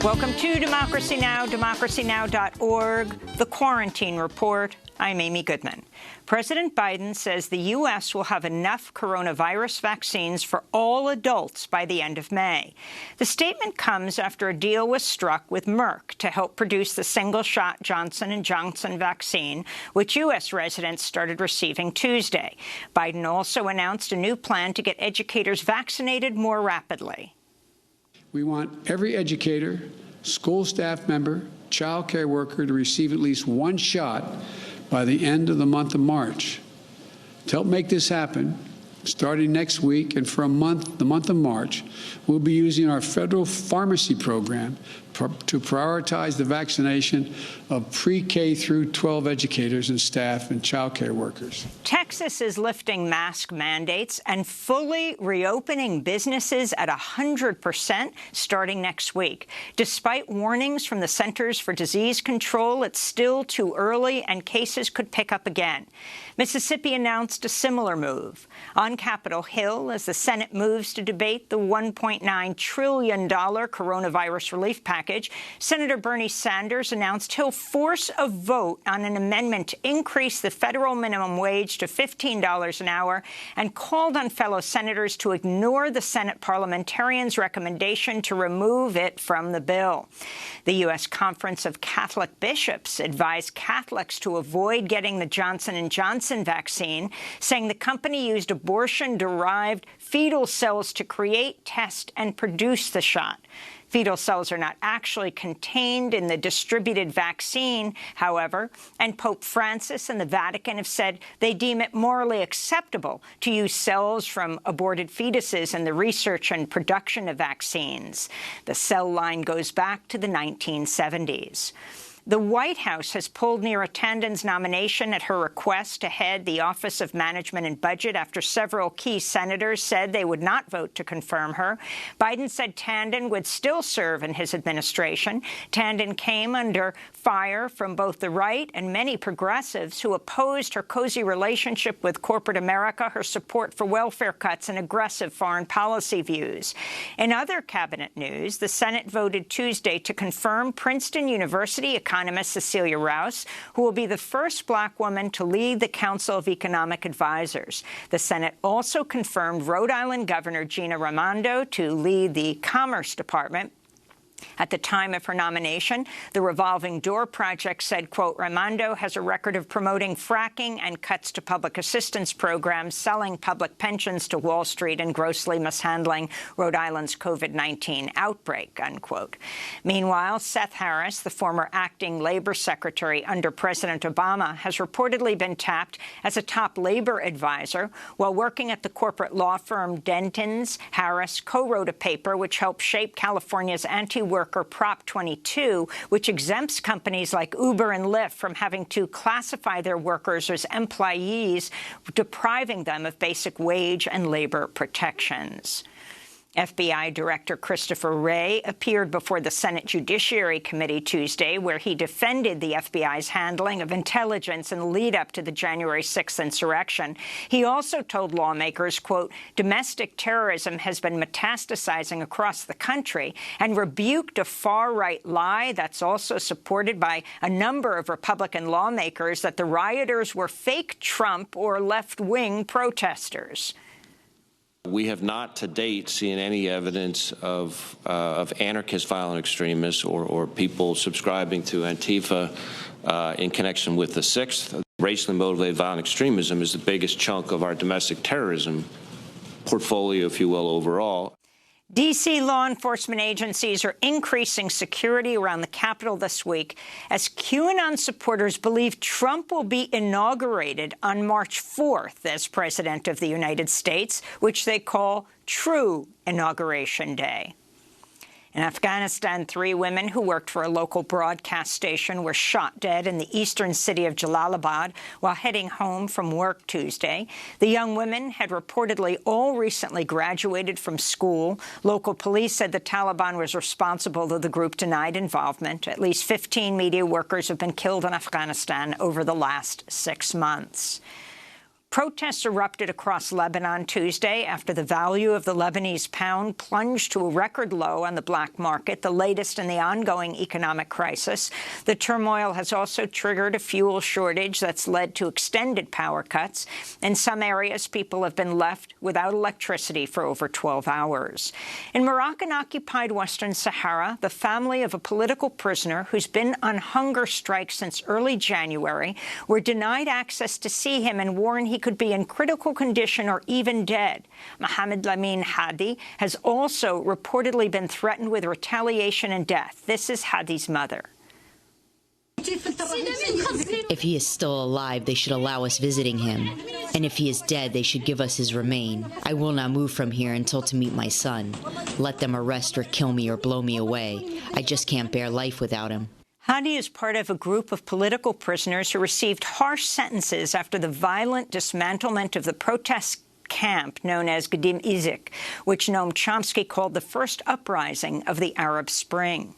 Welcome to Democracy Now!, democracynow.org, The Quarantine Report. I'm Amy Goodman. President Biden says the U.S. will have enough coronavirus vaccines for all adults by the end of May. The statement comes after a deal was struck with Merck to help produce the single-shot Johnson & Johnson vaccine, which U.S. residents started receiving Tuesday. Biden also announced a new plan to get educators vaccinated more rapidly. We want every educator, school staff member, child care worker to receive at least one shot by the end of the month of March. To help make this happen, starting next week and for the month of March, we'll be using our federal pharmacy program to prioritize the vaccination of pre-K through 12 educators and staff and child care workers. Texas is lifting mask mandates and fully reopening businesses at 100% starting next week. Despite warnings from the Centers for Disease Control, it's still too early and cases could pick up again. Mississippi announced a similar move. On Capitol Hill, as the Senate moves to debate the $1.9 trillion coronavirus relief package, Senator Bernie Sanders announced he'll force a vote on an amendment to increase the federal minimum wage to $15 an hour and called on fellow senators to ignore the Senate parliamentarians' recommendation to remove it from the bill. The U.S. Conference of Catholic Bishops advised Catholics to avoid getting the Johnson & Johnson vaccine, saying the company used abortion-derived fetal cells to create, test, and produce the shot. Fetal cells are not actually contained in the distributed vaccine, however, and Pope Francis and the Vatican have said they deem it morally acceptable to use cells from aborted fetuses in the research and production of vaccines. The cell line goes back to the 1970s. The White House has pulled Tandon's nomination at her request to head the Office of Management and Budget after several key senators said they would not vote to confirm her. Biden said Tandon would still serve in his administration. Tandon came under fire from both the right and many progressives who opposed her cozy relationship with corporate America, her support for welfare cuts, and aggressive foreign policy views. In other cabinet news, the Senate voted Tuesday to confirm Princeton University economist Cecilia Rouse, who will be the first black woman to lead the Council of Economic Advisors. The Senate also confirmed Rhode Island Governor Gina Raimondo to lead the Commerce Department. At the time of her nomination, the Revolving Door Project said, quote, Raimondo has a record of promoting fracking and cuts to public assistance programs, selling public pensions to Wall Street, and grossly mishandling Rhode Island's COVID-19 outbreak, unquote. Meanwhile, Seth Harris, the former acting labor secretary under President Obama, has reportedly been tapped as a top labor advisor. While working at the corporate law firm Dentons, Harris co-wrote a paper which helped shape California's anti-worker Prop 22, which exempts companies like Uber and Lyft from having to classify their workers as employees, depriving them of basic wage and labor protections. FBI Director Christopher Wray appeared before the Senate Judiciary Committee Tuesday, where he defended the FBI's handling of intelligence in the lead-up to the January 6th insurrection. He also told lawmakers, quote, domestic terrorism has been metastasizing across the country, and rebuked a far-right lie that's also supported by a number of Republican lawmakers that the rioters were fake Trump or left-wing protesters. We have not to date seen any evidence of anarchist violent extremists or people subscribing to Antifa in connection with the 6th. Racially motivated violent extremism is the biggest chunk of our domestic terrorism portfolio, if you will, overall. D.C. law enforcement agencies are increasing security around the Capitol this week as QAnon supporters believe Trump will be inaugurated on March 4th as President of the United States, which they call True Inauguration Day. In Afghanistan, 3 women who worked for a local broadcast station were shot dead in the eastern city of Jalalabad while heading home from work Tuesday. The young women had reportedly all recently graduated from school. Local police said the Taliban was responsible, though the group denied involvement. At least 15 media workers have been killed in Afghanistan over the last 6 months. Protests erupted across Lebanon Tuesday after the value of the Lebanese pound plunged to a record low on the black market, the latest in the ongoing economic crisis. The turmoil has also triggered a fuel shortage that's led to extended power cuts. In some areas, people have been left without electricity for over 12 hours. In Moroccan-occupied Western Sahara, the family of a political prisoner who's been on hunger strike since early January were denied access to see him and warned he could be in critical condition or even dead. Mohamed Lamine Hadi has also reportedly been threatened with retaliation and death. This is Hadi's mother. If he is still alive, they should allow us visiting him. And if he is dead, they should give us his remain. I will not move from here until to meet my son. Let them arrest or kill me or blow me away. I just can't bear life without him. Hadi is part of a group of political prisoners who received harsh sentences after the violent dismantlement of the protest camp known as Gdim Izik, which Noam Chomsky called the first uprising of the Arab Spring.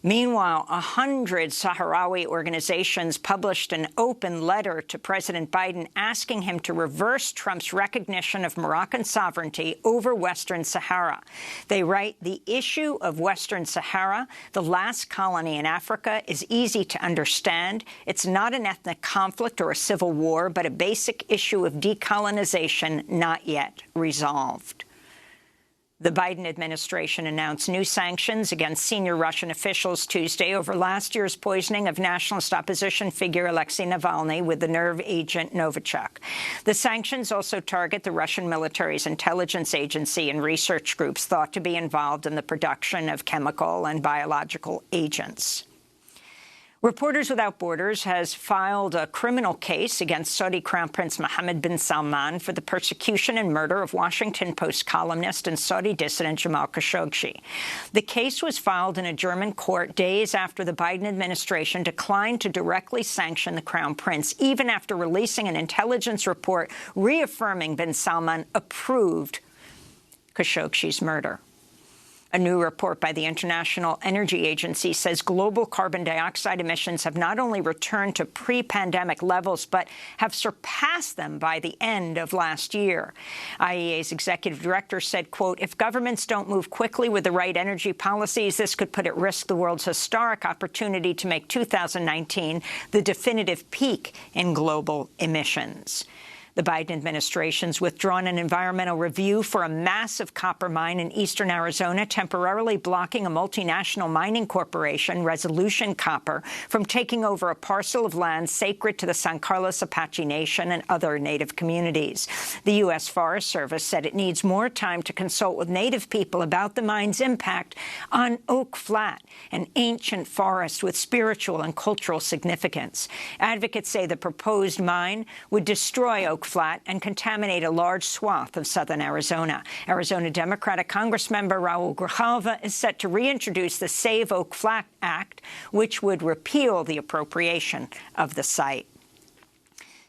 Meanwhile, 100 Sahrawi organizations published an open letter to President Biden asking him to reverse Trump's recognition of Moroccan sovereignty over Western Sahara. They write, "The issue of Western Sahara, the last colony in Africa, is easy to understand. It's not an ethnic conflict or a civil war, but a basic issue of decolonization not yet resolved." The Biden administration announced new sanctions against senior Russian officials Tuesday over last year's poisoning of nationalist opposition figure Alexei Navalny with the nerve agent Novichok. The sanctions also target the Russian military's intelligence agency and research groups thought to be involved in the production of chemical and biological agents. Reporters Without Borders has filed a criminal case against Saudi Crown Prince Mohammed bin Salman for the persecution and murder of Washington Post columnist and Saudi dissident Jamal Khashoggi. The case was filed in a German court days after the Biden administration declined to directly sanction the Crown Prince, even after releasing an intelligence report reaffirming bin Salman approved Khashoggi's murder. A new report by the International Energy Agency says global carbon dioxide emissions have not only returned to pre-pandemic levels, but have surpassed them by the end of last year. IEA's executive director said, quote, "If governments don't move quickly with the right energy policies, this could put at risk the world's historic opportunity to make 2019 the definitive peak in global emissions." The Biden administration's withdrawn an environmental review for a massive copper mine in eastern Arizona, temporarily blocking a multinational mining corporation, Resolution Copper, from taking over a parcel of land sacred to the San Carlos Apache Nation and other Native communities. The U.S. Forest Service said it needs more time to consult with Native people about the mine's impact on Oak Flat, an ancient forest with spiritual and cultural significance. Advocates say the proposed mine would destroy Oak Flat and contaminate a large swath of southern Arizona. Arizona Democratic Congressmember Raul Grijalva is set to reintroduce the Save Oak Flat Act, which would repeal the appropriation of the site.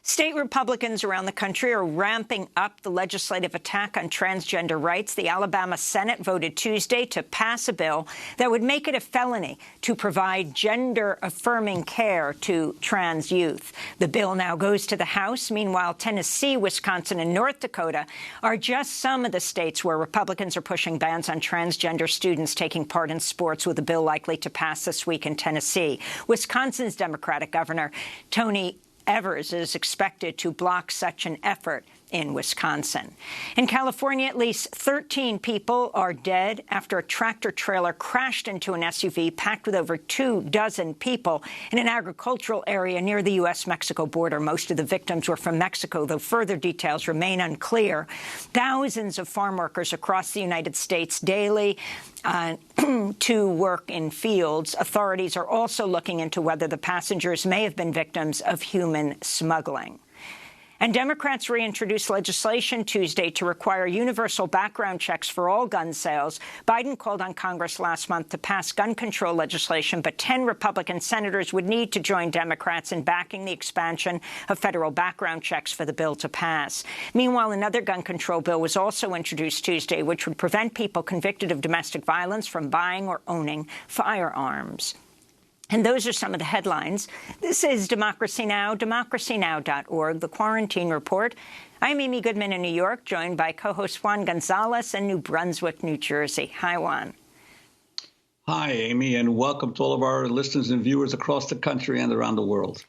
State Republicans around the country are ramping up the legislative attack on transgender rights. The Alabama Senate voted Tuesday to pass a bill that would make it a felony to provide gender-affirming care to trans youth. The bill now goes to the House. Meanwhile, Tennessee, Wisconsin, and North Dakota are just some of the states where Republicans are pushing bans on transgender students taking part in sports, with a bill likely to pass this week in Tennessee. Wisconsin's Democratic Governor Tony Evers is expected to block such an effort in Wisconsin. In California, at least 13 people are dead after a tractor-trailer crashed into an SUV packed with over 24 people in an agricultural area near the U.S.-Mexico border. Most of the victims were from Mexico, though further details remain unclear. Thousands of farm workers across the United States daily to work in fields. Authorities are also looking into whether the passengers may have been victims of human smuggling. And Democrats reintroduced legislation Tuesday to require universal background checks for all gun sales. Biden called on Congress last month to pass gun control legislation, but 10 Republican senators would need to join Democrats in backing the expansion of federal background checks for the bill to pass. Meanwhile, another gun control bill was also introduced Tuesday, which would prevent people convicted of domestic violence from buying or owning firearms. And those are some of the headlines. This is Democracy Now!, democracynow.org, The Quarantine Report. I'm Amy Goodman in New York, joined by co-host Juan Gonzalez in New Brunswick, New Jersey. Hi, Juan. Hi, Amy, and welcome to all of our listeners and viewers across the country and around the world.